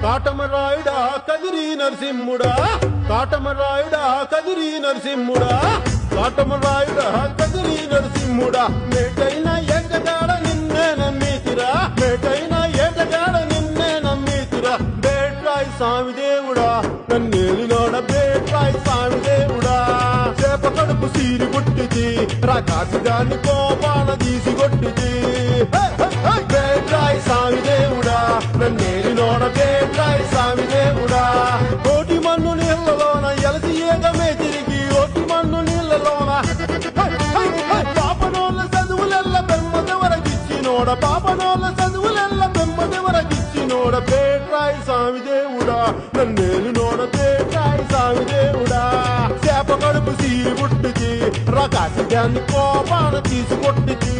కాటమరాయుడా కదిరి నరసింహుడా కాటమరాయుడా కదిరి నరసింహుడా కాటమరాయుడా కదిరి నరసింహుడా మేటైన ఎగదాడ నిన్నే నమ్మితిరా మేటైన ఎగదాడ నిన్నే నమ్మితిరా బేట్రాయి స్వామి దేవుడా నన్నేలినోడ బేట్రాయి స్వామి దేవుడా చేప కడుపు సీరి కొట్టిది రాకాసిగాని కోపాల తీసి కొట్టిది బేట్రాయి స్వామి దేవుడా నన్నేలినోడ బేట్రాయి స్వామి దేవుడా కోటి మన్ను నీళ్లలోన ఎలసి ఏగమే తిరిగి ఓటి మన్ను నీళ్లలోన పాపనోళ్ళ చదువులెల్ల బెమ్మదెవరకిచ్చినోడ పాపనోళ్ళ చదువులెల్ల బెమ్మదెవరకిచ్చినోడ బేట్రాయి స్వామి దేవుడా నన్నేలినోడ బేట్రాయి స్వామి దేవుడా చేప కడుపు సీరి పుట్టిది రకాసి దాన్ని కోపాన తీసి కొట్టిది